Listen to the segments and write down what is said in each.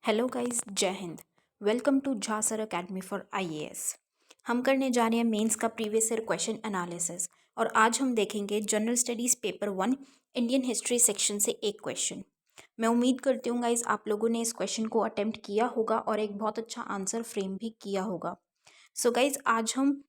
Hello guys, Jai Hind. Welcome to Jha sir academy for IAS. हम करने जा रहे हैं मेंस का प्रीवियस ईयर क्वेश्चन एनालिसिस और आज हम देखेंगे general studies paper 1 Indian history section से एक क्वेश्चन। मैं उम्मीद करती हूँ गाइस आप लोगों ने इस क्वेश्चन को अटेम्प्ट किया होगा और एक बहुत अच्छा आंसर फ्रेम भी किया होगा। सो गाइस आज हम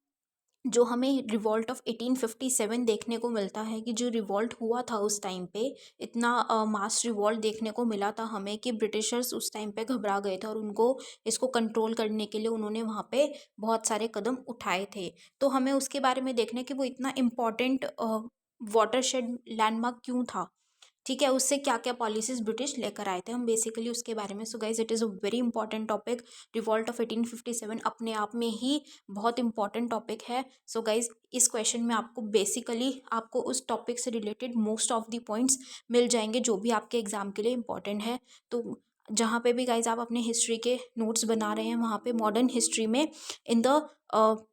जो हमें रिवॉल्ट ऑफ 1857 देखने को मिलता है कि जो रिवॉल्ट हुआ था उस टाइम पे इतना मास रिवॉल्ट देखने को मिला था हमें कि ब्रिटिशर्स उस टाइम पे घबरा गए थे और उनको इसको कंट्रोल करने के लिए उन्होंने वहाँ पे बहुत सारे कदम उठाए थे। तो हमें उसके बारे में देखना है कि वो इतना इम्पॉर्टेंट वाटरशेड लैंडमार्क क्यों था। ठीक है, उससे क्या क्या पॉलिसीज ब्रिटिश लेकर आए थे, हम बेसिकली उसके बारे में। So guys it is a very important topic. Revolt of 1857 अपने आप में ही बहुत इंपॉर्टेंट टॉपिक है। सो गाइज इस क्वेश्चन में आपको बेसिकली आपको उस टॉपिक से related most of the points मिल जाएंगे जो भी आपके एग्जाम के लिए इंपॉर्टेंट है। तो जहाँ पे भी गाइज आप अपने हिस्ट्री के नोट्स बना रहे हैं वहाँ पे मॉडर्न हिस्ट्री में इन द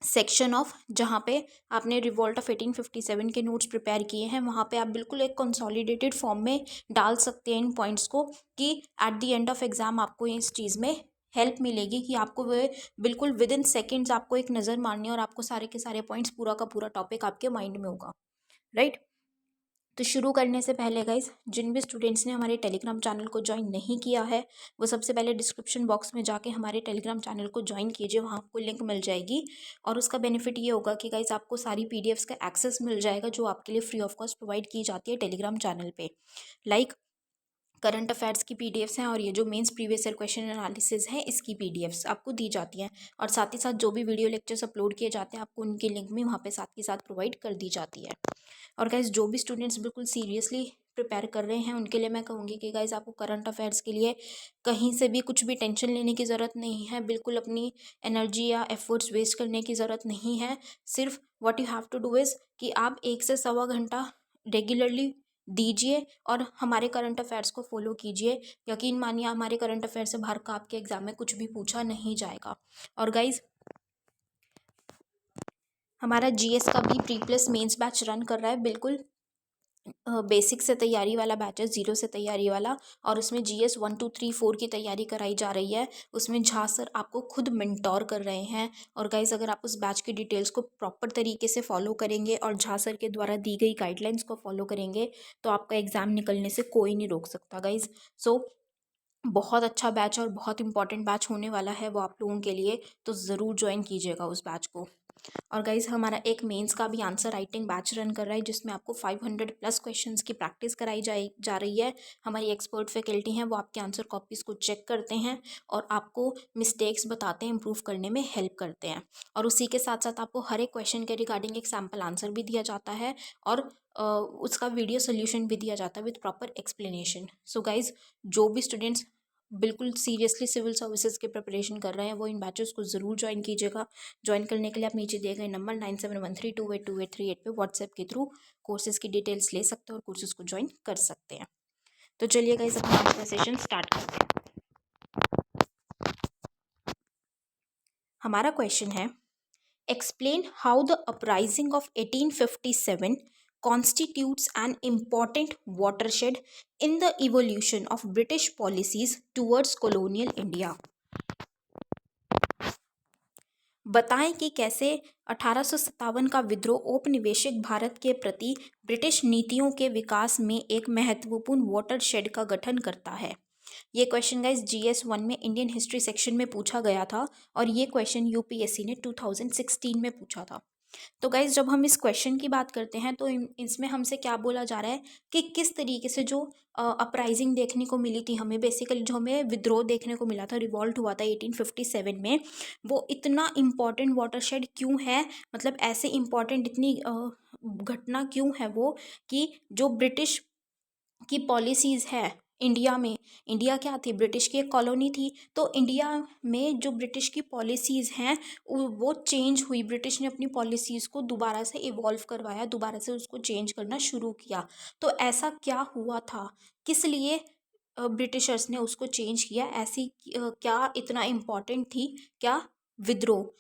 सेक्शन ऑफ जहाँ पे आपने रिवॉल्ट ऑफ 1857 के नोट्स प्रिपेयर किए हैं वहाँ पे आप बिल्कुल एक कंसोलिडेटेड फॉर्म में डाल सकते हैं इन पॉइंट्स को कि at the end of exam आपको इस चीज़ में हेल्प मिलेगी कि आपको वे बिल्कुल विद इन सेकेंड्स आपको एक नज़र मारनी है और आपको सारे के सारे पॉइंट्स पूरा का पूरा टॉपिक आपके माइंड में होगा, राइट। तो शुरू करने से पहले गाइज जिन भी स्टूडेंट्स ने हमारे टेलीग्राम चैनल को ज्वाइन नहीं किया है वो सबसे पहले डिस्क्रिप्शन बॉक्स में जाके हमारे टेलीग्राम चैनल को ज्वाइन कीजिए, वहाँ आपको लिंक मिल जाएगी। और उसका बेनिफिट ये होगा कि गाइज आपको सारी पीडीएफ्स का एक्सेस मिल जाएगा जो आपके लिए फ्री ऑफ कॉस्ट प्रोवाइड की जाती है टेलीग्राम चैनल पे। लाइक करंट अफेयर्स की पीडीएफ्स हैं और ये जो mains previous year question analysis है इसकी पीडीएफ्स आपको दी जाती हैं। और साथ ही साथ जो भी वीडियो लेक्चर्स अपलोड किए जाते हैं आपको उनकी लिंक भी वहाँ पे साथ के साथ प्रोवाइड कर दी जाती है। और गाइज जो भी स्टूडेंट्स बिल्कुल सीरियसली प्रिपेयर कर रहे हैं उनके लिए मैं कहूँगी कि गाइज आपको करंट अफेयर्स के लिए कहीं से भी कुछ भी टेंशन लेने की ज़रूरत नहीं है, बिल्कुल अपनी एनर्जी या एफर्ट्स वेस्ट करने की ज़रूरत नहीं है। सिर्फ what you have to do is कि आप 1 से 1.25 घंटा रेगुलरली दीजिए और हमारे करंट अफेयर्स को फॉलो कीजिए। यकीन मानिए हमारे करंट अफेयर से बाहर का आपके एग्जाम में कुछ भी पूछा नहीं जाएगा। और गाइज हमारा जीएस का भी pre plus mains batch run कर रहा है, बिल्कुल बेसिक से तैयारी वाला बैच है, 0 से तैयारी वाला। और उसमें जीएस 1 2 3 4 की तैयारी कराई जा रही है। उसमें झा सर आपको खुद मेंटोर कर रहे हैं। और गाइज अगर आप उस बैच की डिटेल्स को प्रॉपर तरीके से फॉलो करेंगे और झा सर के द्वारा दी गई गाइडलाइंस को फॉलो करेंगे तो आपका एग्ज़ाम निकलने से कोई नहीं रोक सकता गाइज। सो बहुत अच्छा बैच और बहुत इंपॉर्टेंट बैच होने वाला है वो आप लोगों के लिए, तो ज़रूर ज्वाइन कीजिएगा उस बैच को। और गाइज हमारा एक मेंस का भी आंसर राइटिंग बैच रन कर रहा है जिसमें आपको 500 प्लस क्वेश्चंस की प्रैक्टिस कराई जा रही है। हमारी एक्सपर्ट फैकल्टी हैं वो आपके आंसर कॉपीज़ को चेक करते हैं और आपको मिस्टेक्स बताते हैं, इंप्रूव करने में हेल्प करते हैं। और उसी के साथ साथ आपको हर एक क्वेश्चन के रिगार्डिंग एक सैम्पल आंसर भी दिया जाता है और उसका वीडियो सोल्यूशन भी दिया जाता है with proper explanation. So guys जो भी स्टूडेंट्स बिल्कुल सीरियसली सिविल सर्विसेज के प्रिपरेशन कर रहे हैं वो इन बैचेस को ज़रूर ज्वाइन कीजिएगा। ज्वाइन करने के लिए आप नीचे दिए गए नंबर 9713282838 पे व्हाट्सएप के थ्रू कोर्सेज की डिटेल्स ले सकते हैं और कोर्सेज को ज्वाइन कर सकते हैं। तो चलिए गाइस अपना आज का सेशन स्टार्ट करते हैं। हमारा क्वेश्चन है explain how the uprising of 1857 constitutes an important watershed in the evolution of British policies towards colonial India। बताएं कि कैसे 1857 का विद्रोह औपनिवेशिक भारत के प्रति ब्रिटिश नीतियों के विकास में एक महत्वपूर्ण वाटरशेड का गठन करता है। ये क्वेश्चन गाइस जीएस 1 में इंडियन हिस्ट्री सेक्शन में पूछा गया था और ये क्वेश्चन यूपीएससी ने 2016 में पूछा था। तो गाइज जब हम इस क्वेश्चन की बात करते हैं तो इसमें हमसे क्या बोला जा रहा है कि किस तरीके से जो अपराइजिंग देखने को मिली थी हमें, बेसिकली जो हमें विद्रोह देखने को मिला था, रिवॉल्ट हुआ था 1857 में, वो इतना इम्पॉर्टेंट वाटरशेड क्यों है, मतलब ऐसे इम्पॉर्टेंट इतनी घटना क्यों है वो कि जो ब्रिटिश की पॉलिसीज़ है इंडिया में। इंडिया क्या थी, ब्रिटिश की एक कॉलोनी थी। तो इंडिया में जो ब्रिटिश की पॉलिसीज़ हैं वो चेंज हुई, ब्रिटिश ने अपनी पॉलिसीज़ को दोबारा से इवॉल्व करवाया, दोबारा से उसको चेंज करना शुरू किया। तो ऐसा क्या हुआ था, किस लिए ब्रिटिशर्स ने उसको चेंज किया, ऐसी क्या इतना इम्पोर्टेंट थी क्या विद्रोह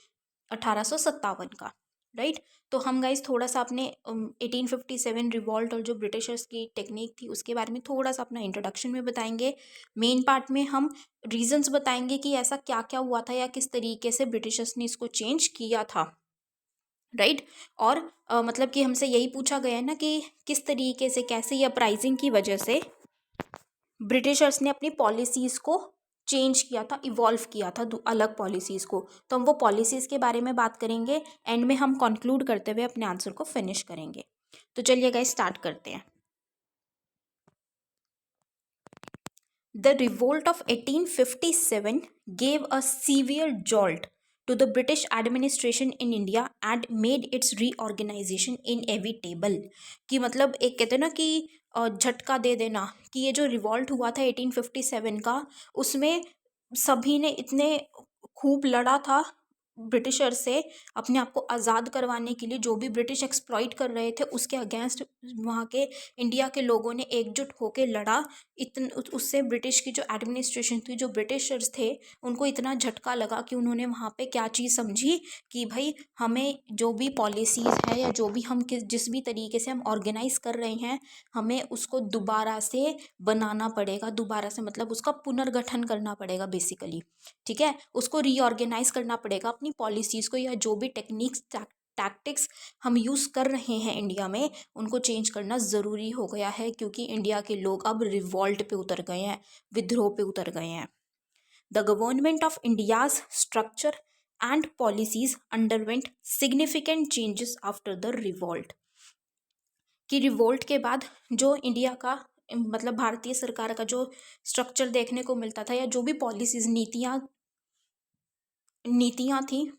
1857 का। राइट। तो हम गाइज थोड़ा सा अपने 1857 रिवॉल्ट और जो ब्रिटिशर्स की टेक्निक थी उसके बारे में थोड़ा सा अपना इंट्रोडक्शन में बताएंगे। मेन पार्ट में हम रीजंस बताएंगे कि ऐसा क्या क्या हुआ था या किस तरीके से ब्रिटिशर्स ने इसको चेंज किया था। राइट। और मतलब कि हमसे यही पूछा गया है ना कि किस तरीके से कैसे ये अपराइजिंग की वजह से ब्रिटिशर्स ने अपनी पॉलिसीज़ को चेंज किया था, इवॉल्व किया था अलग पॉलिसीज़ को। तो हम वो पॉलिसीज़ के बारे में बात करेंगे, एंड में हम कंक्लूड करते हुए अपने आंसर को फिनिश करेंगे। तो चलिए गाइस स्टार्ट करते हैं। The revolt of 1857 gave a severe jolt to the British administration in India and made its reorganization inevitable। कि मतलब एक कहते हैं ना कि झटका दे देना, कि ये जो रिवॉल्ट हुआ था 1857 का, उसमें सभी ने इतने खूब लड़ा था ब्रिटिशर से अपने आप को आज़ाद करवाने के लिए। जो भी ब्रिटिश एक्सप्लॉइट कर रहे थे उसके अगेंस्ट वहाँ के इंडिया के लोगों ने एकजुट होकर लड़ा। उससे ब्रिटिश की जो एडमिनिस्ट्रेशन थी, जो ब्रिटिशर्स थे, उनको इतना झटका लगा कि उन्होंने वहाँ पे क्या चीज़ समझी कि भाई हमें जो भी पॉलिसीज़ है या जो भी हम जिस भी तरीके से हम ऑर्गेनाइज कर रहे हैं, हमें उसको दोबारा से बनाना पड़ेगा। दोबारा से मतलब उसका पुनर्गठन करना पड़ेगा बेसिकली। ठीक है, उसको रीऑर्गेनाइज करना पड़ेगा अपनी पॉलिसीज़ को, या जो भी टेक्निक्स टैक्टिक्स हम यूज़ कर रहे हैं इंडिया में, उनको चेंज करना ज़रूरी हो गया है, क्योंकि इंडिया के लोग अब रिवॉल्ट पे उतर गए हैं, विद्रोह पे उतर गए हैं। The government of India's structure and policies underwent significant changes after the revolt. कि रिवोल्ट के बाद जो इंडिया का मतलब भारतीय सरकार का जो स्ट्रक्चर देखने को मिलता था, या जो भी पॉलिसीज नीतियाँ थी,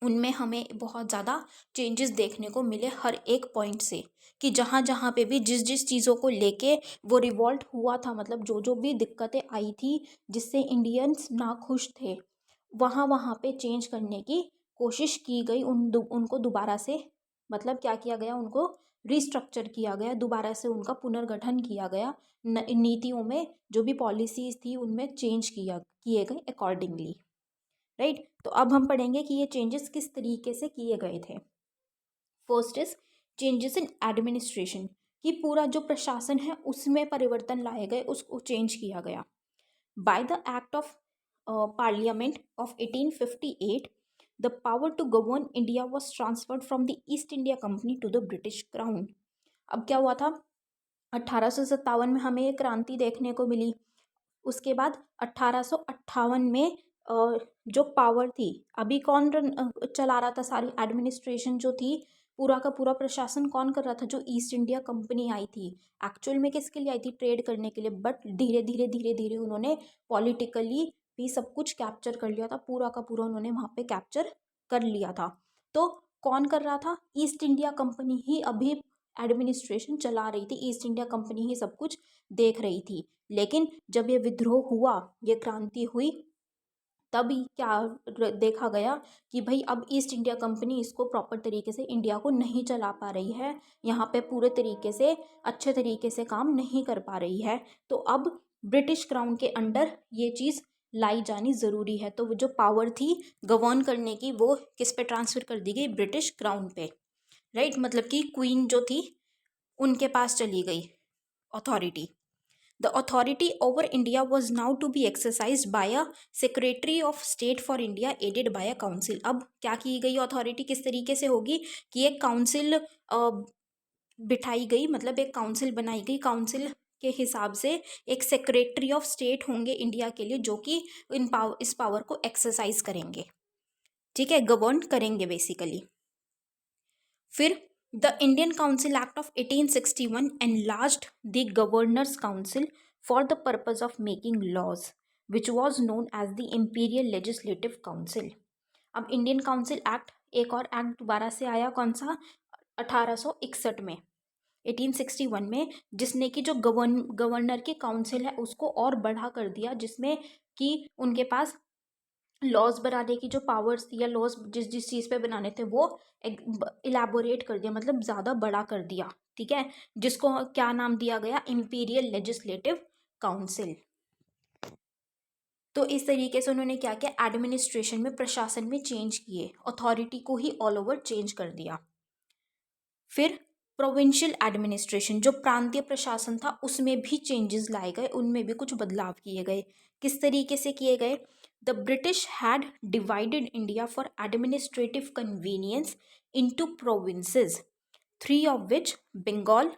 उनमें हमें बहुत ज़्यादा चेंजेस देखने को मिले हर एक पॉइंट से। कि जहाँ जहाँ पे भी जिस जिस चीज़ों को लेके वो रिवॉल्ट हुआ था, मतलब जो जो भी दिक्कतें आई थी जिससे इंडियंस नाखुश थे, वहाँ वहाँ पे चेंज करने की कोशिश की गई। उनको दोबारा से मतलब क्या किया गया, उनको रिस्ट्रक्चर किया गया, दोबारा से उनका पुनर्गठन किया गया। नीतियों में जो भी पॉलिसीज़ थी उनमें चेंज किए गए अकॉर्डिंगली। राइट। तो अब हम पढ़ेंगे कि ये चेंजेस किस तरीके से किए गए थे। First is changes in administration, कि पूरा जो प्रशासन है उसमें परिवर्तन लाए गए, उसको चेंज किया गया। By the act of parliament of 1858 the power to govern India was transferred from the East India Company to the British crown. अब क्या हुआ था, 1857 में हमें ये क्रांति देखने को मिली। उसके बाद 1858 में जो पावर थी, अभी कौन चला रहा था सारी एडमिनिस्ट्रेशन जो थी, पूरा का पूरा प्रशासन कौन कर रहा था, जो ईस्ट इंडिया कंपनी आई थी। एक्चुअल में किसके लिए आई थी, ट्रेड करने के लिए, बट धीरे धीरे धीरे धीरे उन्होंने पॉलिटिकली भी सब कुछ कैप्चर कर लिया था, पूरा का पूरा उन्होंने वहाँ पे कैप्चर कर लिया था। तो कौन कर रहा था, ईस्ट इंडिया कंपनी ही अभी एडमिनिस्ट्रेशन चला रही थी, ईस्ट इंडिया कंपनी ही सब कुछ देख रही थी। लेकिन जब ये विद्रोह हुआ, ये क्रांति हुई, तब क्या देखा गया कि भाई अब ईस्ट इंडिया कंपनी इसको प्रॉपर तरीके से इंडिया को नहीं चला पा रही है, यहाँ पे पूरे तरीके से अच्छे तरीके से काम नहीं कर पा रही है। तो अब ब्रिटिश क्राउन के अंडर ये चीज़ लाई जानी ज़रूरी है। तो वो जो पावर थी गवर्न करने की, वो किस पे ट्रांसफ़र कर दी गई, ब्रिटिश क्राउन पे। राइट, मतलब कि क्वीन जो थी उनके पास चली गई authority. The authority over India was now to be exercised by a Secretary of State for India aided by a council। अब क्या की गई अथॉरिटी किस तरीके से होगी कि एक काउंसिल बिठाई गई, मतलब एक काउंसिल बनाई गई। काउंसिल के हिसाब से एक सेक्रेटरी ऑफ स्टेट होंगे इंडिया के लिए, जो कि इस पावर को एक्सरसाइज करेंगे। ठीक है, गवर्न करेंगे बेसिकली। फिर the Indian council act of 1861 enlarged the governors council for the purpose of making laws, which was known as the imperial legislative council। अब इंडियन काउंसिल एक्ट, एक और एक्ट दोबारा से आया, कौन सा, 1861 में, 1861 में, जिसने कि जो गवर्नर की काउंसिल है उसको और बढ़ा कर दिया, जिसमें कि उनके पास लॉज बनाने की जो पावर्स थी, या लॉज जिस जिस चीज़ पे बनाने थे वो इलेबोरेट कर दिया, मतलब ज़्यादा बड़ा कर दिया। ठीक है, जिसको क्या नाम दिया गया, इम्पीरियल लेजिस्लेटिव काउंसिल। तो इस तरीके से उन्होंने क्या किया, एडमिनिस्ट्रेशन में, प्रशासन में चेंज किए, अथॉरिटी को ही ऑल ओवर चेंज कर दिया। फिर प्रोविंशियल एडमिनिस्ट्रेशन, जो प्रांतीय प्रशासन था, उसमें भी चेंजेस लाए गए, उनमें भी कुछ बदलाव किए गए। किस तरीके से किए गए? The British had divided India for administrative convenience into provinces, three of which, Bengal,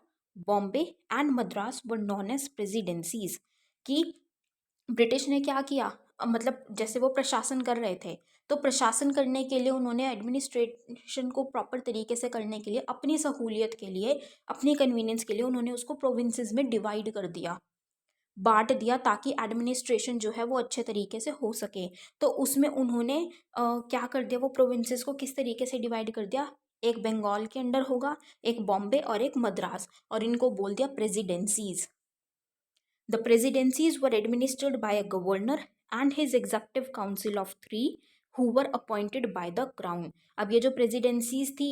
Bombay and Madras, were known as presidencies. कि ब्रिटिश ने क्या किया, मतलब जैसे वो प्रशासन कर रहे थे, तो प्रशासन करने के लिए उन्होंने एडमिनिस्ट्रेशन को प्रॉपर तरीके से करने के लिए, अपनी सहूलियत के लिए, अपनी कन्वीनियंस के लिए उन्होंने उसको प्रोविंसेस में डिवाइड कर दिया, बांट दिया, ताकि एडमिनिस्ट्रेशन जो है वो अच्छे तरीके से हो सके। तो उसमें उन्होंने क्या कर दिया, वो प्रोविंसेस को किस तरीके से डिवाइड कर दिया, एक बंगाल के अंडर होगा, एक बॉम्बे और एक मद्रास, और इनको बोल दिया presidencies. The presidencies were administered by a governor and his executive council of three who were appointed by the crown। अब ये जो प्रेसिडेंसीज थी,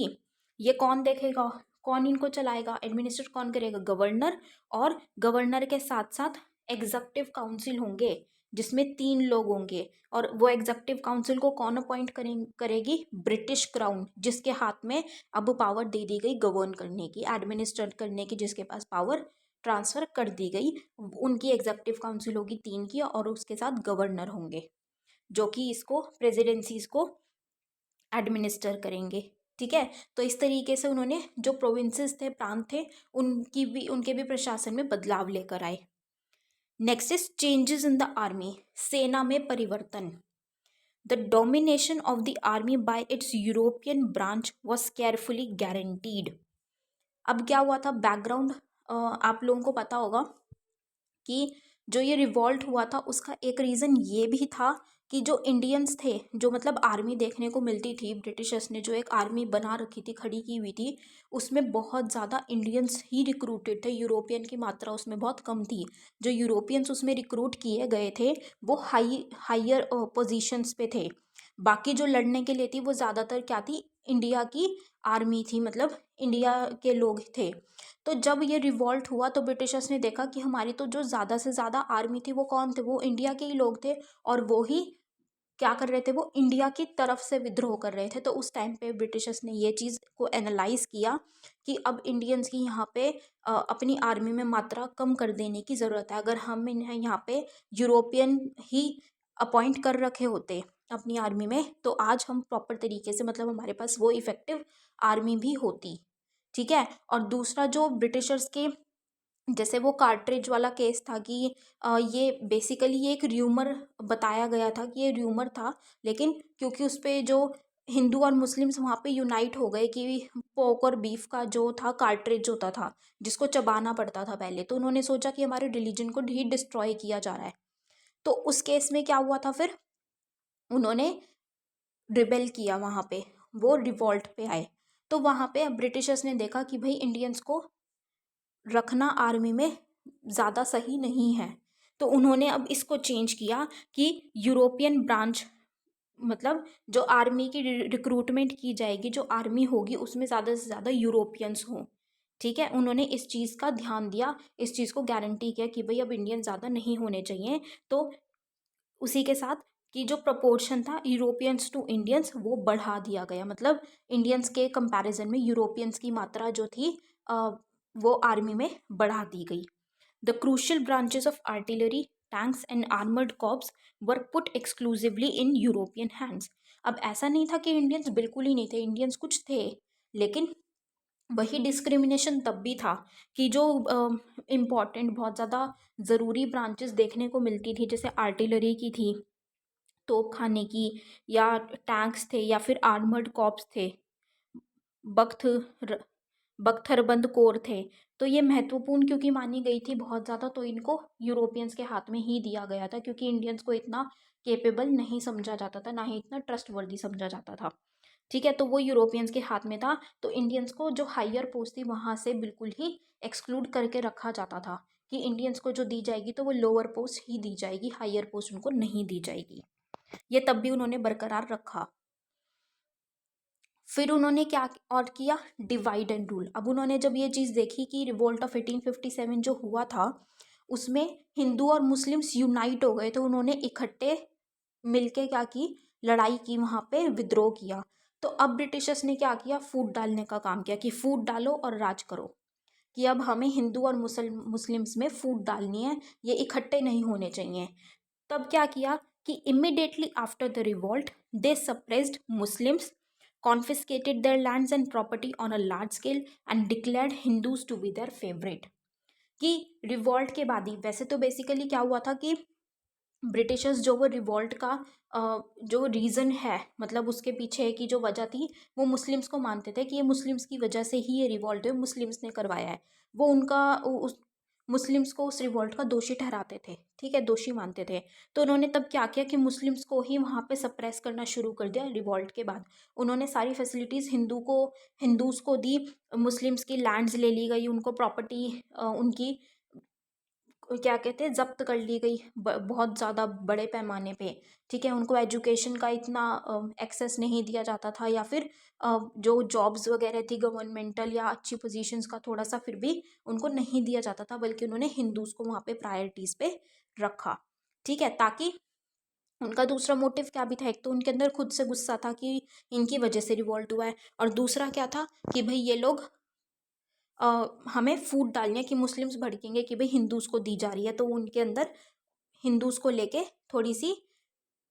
ये कौन देखेगा, कौन इनको चलाएगा, एडमिनिस्ट्रेट कौन करेगा, गवर्नर, और गवर्नर के साथ साथ एग्जेक्टिव काउंसिल होंगे जिसमें 3 लोग होंगे। और वो एग्जेक्टिव काउंसिल को कौन अपॉइंट करेगी, ब्रिटिश क्राउन, जिसके हाथ में अब पावर दे दी गई गवर्न करने की, एडमिनिस्ट्रेट करने की, जिसके पास पावर ट्रांसफ़र कर दी गई। उनकी एग्जेक्टिव काउंसिल होगी 3 की, और उसके साथ गवर्नर होंगे जो कि इसको प्रेसिडेंसीज को एडमिनिस्टर करेंगे। ठीक है, तो इस तरीके से उन्होंने जो प्रोविंसेस थे, प्रांत थे, उनके भी प्रशासन में बदलाव लेकर आए। Next is changes in the army, सेना में परिवर्तन। The domination of the army bye it's European branch was carefully guaranteed. अब क्या हुआ था, बैकग्राउंड आप लोगों को पता होगा कि जो ये रिवॉल्ट हुआ था उसका एक रीज़न ये भी था कि जो इंडियंस थे, जो मतलब आर्मी देखने को मिलती थी, ब्रिटिशर्स ने जो एक आर्मी बना रखी थी, खड़ी की हुई थी, उसमें बहुत ज़्यादा इंडियंस ही रिक्रूटेड थे, यूरोपियन की मात्रा उसमें बहुत कम थी। जो यूरोपियंस उसमें रिक्रूट किए गए थे वो हाइयर पोजीशंस पे थे। बाकी जो लड़ने के लिए थी वो ज़्यादातर क्या थी, इंडिया की आर्मी थी, मतलब इंडिया के लोग थे। तो जब ये रिवॉल्ट हुआ तो ब्रिटिशर्स ने देखा कि हमारी तो जो ज़्यादा से ज़्यादा आर्मी थी वो कौन थे, वो इंडिया के ही लोग थे, और वो ही क्या कर रहे थे, वो इंडिया की तरफ से विद्रोह कर रहे थे। तो उस टाइम पे ब्रिटिशर्स ने ये चीज़ को एनालाइज किया कि अब इंडियंस की यहाँ पे अपनी आर्मी में मात्रा कम कर देने की ज़रूरत है। अगर हम इन्हें यहाँ पे यूरोपियन ही अपॉइंट कर रखे होते अपनी आर्मी में, तो आज हम प्रॉपर तरीके से, मतलब हमारे पास वो इफ़ेक्टिव आर्मी भी होती। ठीक है, और दूसरा जो ब्रिटिशर्स के, जैसे वो कार्ट्रिज वाला केस था कि ये बेसिकली ये एक र्यूमर बताया गया था कि ये र्यूमर था, लेकिन क्योंकि उस पे जो हिंदू और मुस्लिम्स वहाँ पे यूनाइट हो गए कि पोक और बीफ का जो था कार्ट्रिज होता था, जिसको चबाना पड़ता था पहले, तो उन्होंने सोचा कि हमारे रिलीजन को ही डिस्ट्रॉय किया जा रहा है। तो उस केस में क्या हुआ था, फिर उन्होंने रिबेल किया वहाँ पे, वो रिवॉल्ट पे आए। तो वहाँ पे ब्रिटिशर्स ने देखा कि भाई इंडियंस को रखना आर्मी में ज़्यादा सही नहीं है, तो उन्होंने अब इसको चेंज किया कि यूरोपियन ब्रांच, मतलब जो आर्मी की रिक्रूटमेंट की जाएगी, जो आर्मी होगी उसमें ज़्यादा से ज़्यादा यूरोपियंस हों। ठीक है, उन्होंने इस चीज़ का ध्यान दिया, इस चीज़ को गारंटी किया कि भाई अब इंडियन ज़्यादा नहीं होने चाहिए। तो उसी के साथ कि जो प्रपोर्शन था यूरोपियंस टू इंडियंस वो बढ़ा दिया गया, मतलब इंडियंस के कंपैरिजन में यूरोपियंस की मात्रा जो थी वो आर्मी में बढ़ा दी गई। The crucial branches of artillery, tanks and armoured corps were put exclusively in European hands. अब ऐसा नहीं था कि इंडियंस बिल्कुल ही नहीं थे, इंडियंस कुछ थे, लेकिन वही डिस्क्रिमिनेशन तब भी था कि जो इम्पॉर्टेंट, बहुत ज़्यादा ज़रूरी ब्रांचेस देखने को मिलती थी, जैसे आर्टिलरी की थी, तोप खाने की, या टैंक्स थे, या फिर आर्मर्ड कॉर्प्स थे, बख्त बख्तरबंद कोर थे, तो ये महत्वपूर्ण क्योंकि मानी गई थी बहुत ज़्यादा, तो इनको यूरोपियंस के हाथ में ही दिया गया था, क्योंकि इंडियंस को इतना केपेबल नहीं समझा जाता था, ना ही इतना ट्रस्टवर्दी समझा जाता था। ठीक है, तो वो यूरोपियंस के हाथ में था, तो इंडियंस को जो हायर पोस्ट थी वहाँ से बिल्कुल ही एक्सक्लूड करके रखा जाता था कि इंडियंस को जो दी जाएगी तो वो लोअर पोस्ट ही दी जाएगी, हायर पोस्ट उनको नहीं दी जाएगी। ये तब भी उन्होंने बरकरार रखा। फिर उन्होंने क्या और किया, डिवाइड एंड रूल। अब उन्होंने जब ये चीज़ देखी कि रिवोल्ट ऑफ 1857 जो हुआ था उसमें हिंदू और मुस्लिम्स यूनाइट हो गए थे, उन्होंने इकट्ठे मिलके क्या की, लड़ाई की, वहाँ पे विद्रोह किया। तो अब ब्रिटिशर्स ने क्या किया, फूट डालने का काम किया कि फूट डालो और राज करो, कि अब हमें हिंदू और मुस्लिम्स में फूट डालनी है, ये इकट्ठे नहीं होने चाहिए। तब क्या किया कि immediately after the revolt they suppressed Muslims, confiscated their lands and property on a large scale and declared Hindus to be their favourite. कि रिवॉल्ट के बाद ही, वैसे तो बेसिकली क्या हुआ था कि ब्रिटिशर्स जो वो रिवॉल्ट का जो रीज़न है, मतलब उसके पीछे की जो वजह थी, वो मुस्लिम्स को मानते थे कि ये मुस्लिम्स की वजह से ही ये रिवॉल्ट है, मुस्लिम्स ने करवाया है। वो उनका उस मुस्लिम्स को उस रिवॉल्ट का दोषी ठहराते थे, ठीक है, दोषी मानते थे। तो उन्होंने तब क्या किया कि मुस्लिम्स को ही वहाँ पे सप्रेस करना शुरू कर दिया रिवॉल्ट के बाद। उन्होंने सारी फैसिलिटीज़ हिंदूज़ को दी, मुस्लिम्स की लैंड्स ले ली गई, उनको प्रॉपर्टी उनकी क्या कहते हैं जब्त कर ली गई, बहुत ज़्यादा बड़े पैमाने पे, ठीक है। उनको एजुकेशन का इतना एक्सेस नहीं दिया जाता था, या फिर जो जॉब्स वगैरह थी गवर्नमेंटल या अच्छी पोजीशंस का थोड़ा सा फिर भी उनको नहीं दिया जाता था, बल्कि उन्होंने हिंदूज़ को वहाँ पे प्रायोरिटीज़ पे रखा, ठीक है। ताकि उनका दूसरा मोटिव क्या भी था, एक तो उनके अंदर खुद से गुस्सा था कि इनकी वजह से रिवॉल्ट हुआ है, और दूसरा क्या था कि भाई ये लोग हमें फूट डालनी है, कि मुस्लिम्स भड़केंगे कि भाई हिंदूज़ को दी जा रही है, तो उनके अंदर हिंदूज़ को लेके थोड़ी सी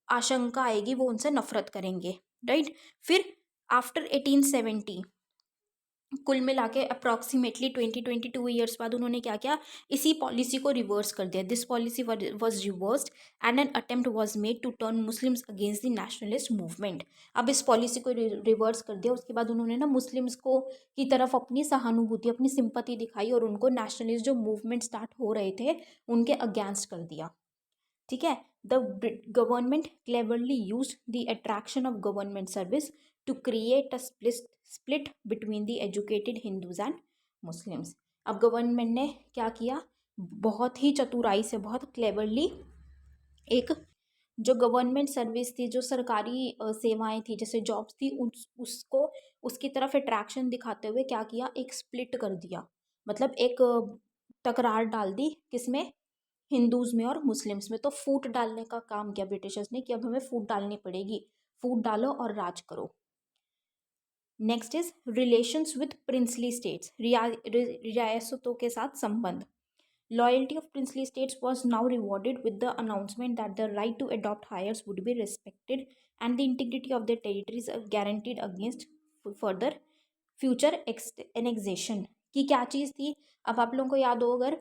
आशंका आएगी, वो उनसे नफरत करेंगे, राइट। फिर आफ्टर 1870 कुल मिला के अप्रॉक्सीमेटली 22 ईयर्स बाद उन्होंने क्या किया, इसी पॉलिसी को रिवर्स कर दिया। This policy was reversed and an attempt was made to turn Muslims against the nationalist movement. अब इस पॉलिसी को रिवर्स कर दिया, उसके बाद उन्होंने ना मुस्लिम्स को की तरफ अपनी सहानुभूति, अपनी सिंपति दिखाई, और उनको नेशनलिस्ट जो मूवमेंट स्टार्ट हो रहे थे उनके अगेंस्ट कर दिया, ठीक है। The government cleverly use the attraction of government service to create a split between the educated Hindus and Muslims. अब गवर्नमेंट ने क्या किया, बहुत ही चतुराई से, बहुत क्लेवरली, एक जो गवर्नमेंट सर्विस थी, जो सरकारी सेवाएं थी, जैसे जॉब्स थी, उसको उसकी तरफ अट्रैक्शन दिखाते हुए क्या किया, एक स्प्लिट कर दिया, मतलब एक तकरार डाल दी, किसमें, हिंदूज़ में और मुस्लिम्स में। तो फूट डालने का काम किया ब्रिटिशर्स ने, कि अब हमें फूट डालनी पड़ेगी, फूट डालो और राज करो। Next is relations with princely states, रियासतों के साथ संबंध। Loyalty of princely states was now rewarded with the announcement that the right to adopt heirs would be respected and the integrity of the territories guaranteed against further future annexation. की क्या चीज़ थी, अब आप लोगों को याद हो अगर,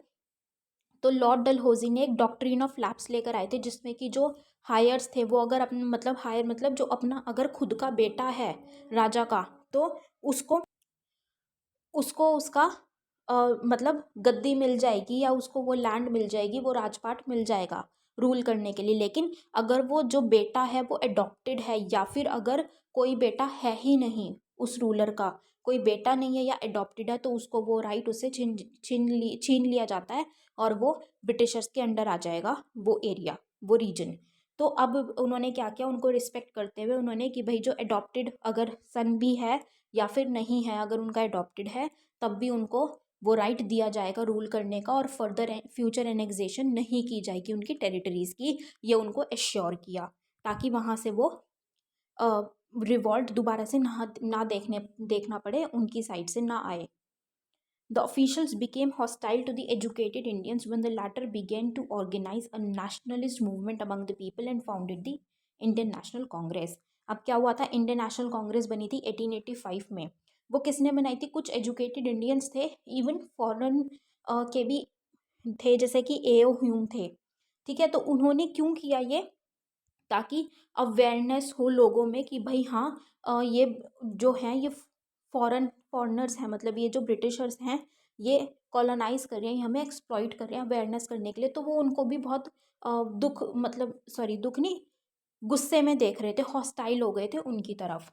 तो लॉर्ड डलहौजी ने एक डॉक्ट्रिन ऑफ लैप्स लेकर आए थे, जिसमें कि जो हायर्स थे वो अगर अपने, मतलब हायर मतलब जो अपना अगर खुद का बेटा है राजा का, तो उसको उसको उसका मतलब गद्दी मिल जाएगी, या उसको वो लैंड मिल जाएगी, वो राजपाट मिल जाएगा रूल करने के लिए। लेकिन अगर वो जो बेटा है वो अडॉप्टेड है, या फिर अगर कोई बेटा है ही नहीं, उस रूलर का कोई बेटा नहीं है या अडॉप्टेड है, तो उसको वो राइट उससे छीन लिया जाता है, और वो ब्रिटिशर्स के अंडर आ जाएगा, वो एरिया, वो रीजन। तो अब उन्होंने क्या किया, उनको रिस्पेक्ट करते हुए उन्होंने कि भाई जो अडॉप्टेड अगर सन भी है या फिर नहीं है, अगर उनका अडॉप्टेड है, तब भी उनको वो राइट दिया जाएगा रूल करने का, और फर्दर फ्यूचर एनेक्सेशन नहीं की जाएगी उनकी टेरिटरीज़ की, ये उनको एश्योर किया, ताकि वहाँ से वो रिवॉल्ट दोबारा से ना देखना पड़े, उनकी साइड से ना आए। The officials became hostile to the educated Indians when the latter began to organize a nationalist movement among the people and founded the Indian National Congress. अब क्या हुआ था, इंडियन नेशनल कांग्रेस बनी थी 1885 में। वो किसने बनाई थी, कुछ एजुकेटेड इंडियंस थे, इवन फॉरेन के भी थे, जैसे कि A.O. ह्यूम थे, ठीक है। तो उन्होंने क्यों किया ये, ताकि अवेयरनेस हो लोगों में कि भाई हाँ, ये जो हैं ये फॉरेनर्स हैं, मतलब ये जो ब्रिटिशर्स हैं ये कॉलोनाइज कर रहे हैं, हमें एक्सप्लॉइट कर रहे हैं, अवेयरनेस करने के लिए। तो वो उनको भी बहुत दुख, मतलब सॉरी दुख नहीं, गुस्से में देख रहे थे, हॉस्टाइल हो गए थे उनकी तरफ।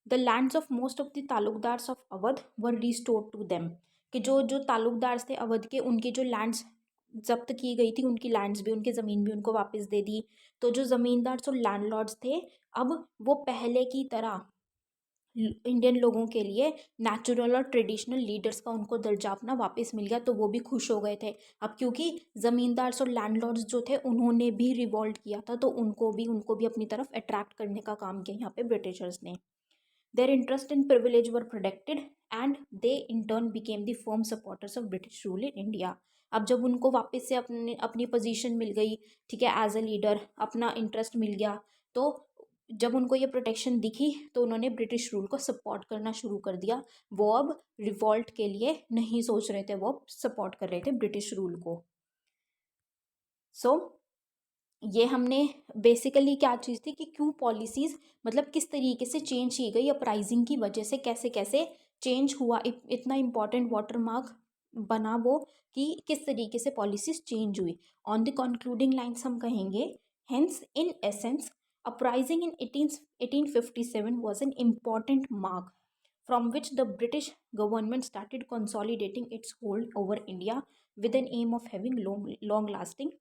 The lands of most of the taluqdars of Awadh were restored to them, कि जो जो तालुकदार्स थे अवध के, उनकी जो लैंड्स जब्त की गई थी, उनकी लैंड्स भी, उनकी ज़मीन भी उनको वापस दे दी। तो जो ज़मींदार और लैंडलॉर्ड्स थे, अब वो पहले की तरह इंडियन लोगों के लिए नेचुरल और ट्रेडिशनल लीडर्स का उनको दर्जा अपना वापस मिल गया, तो वो भी खुश हो गए थे। अब क्योंकि ज़मींदार्स और लैंडलॉर्ड्स जो थे उन्होंने भी रिवॉल्ट किया था, तो उनको भी अपनी तरफ अट्रैक्ट करने का काम किया यहाँ पे ब्रिटिशर्स ने। Their interest and privilege were protected and they in turn became the firm supporters of British rule in India. अब जब उनको वापस से अपनी अपनी पोजीशन मिल गई, ठीक है, एज ए लीडर अपना इंटरेस्ट मिल गया, तो जब उनको ये प्रोटेक्शन दिखी तो उन्होंने ब्रिटिश रूल को सपोर्ट करना शुरू कर दिया। वो अब रिवॉल्ट के लिए नहीं सोच रहे थे, वो अब सपोर्ट कर रहे थे ब्रिटिश रूल को। सो ये हमने बेसिकली क्या चीज़ थी कि क्यों पॉलिसीज़ मतलब किस तरीके से चेंज की गई अपराइजिंग की वजह से, कैसे कैसे चेंज हुआ, इतना इम्पॉर्टेंट वाटर मार्क बना वो कि किस तरीके से पॉलिसीज़ चेंज हुई। ऑन द कंक्लूडिंग लाइन्स हम कहेंगे, hence in essence uprising in 1857 was an important mark from which the British government started consolidating its hold over India with an aim of having long lasting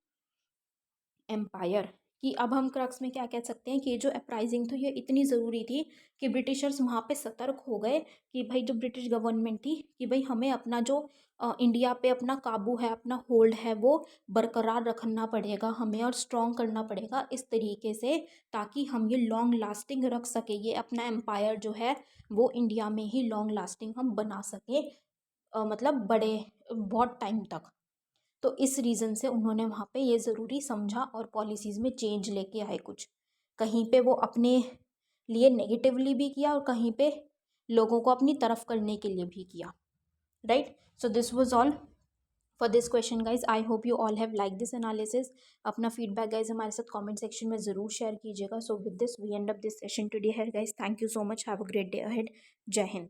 empire. कि अब हम crux में क्या कह सकते हैं कि ये जो अपराइजिंग थी ये इतनी ज़रूरी थी कि ब्रिटिशर्स वहाँ पे सतर्क हो गए कि भाई जो ब्रिटिश गवर्नमेंट थी कि भाई हमें अपना जो इंडिया पे अपना काबू है, अपना होल्ड है, वो बरकरार रखना पड़ेगा हमें और स्ट्रॉन्ग करना पड़ेगा इस तरीके से, ताकि हम ये लॉन्ग लास्टिंग रख सके, ये अपना एम्पायर जो है वो इंडिया में ही लॉन्ग लास्टिंग हम बना सके, मतलब बड़े बहुत टाइम तक। तो इस रीज़न से उन्होंने वहाँ पे ये ज़रूरी समझा और पॉलिसीज़ में चेंज लेके आए कुछ। कहीं पे वो अपने लिए नेगेटिवली भी किया और कहीं पे लोगों को अपनी तरफ करने के लिए भी किया, right. So this was all for this question guys. I hope you all have like this analysis. अपना फीडबैक गाइज हमारे साथ कमेंट सेक्शन में ज़रूर शेयर कीजिएगा। So with this we end up this session today है guys. Thank you so much, have a great day ahead. जय हिंद।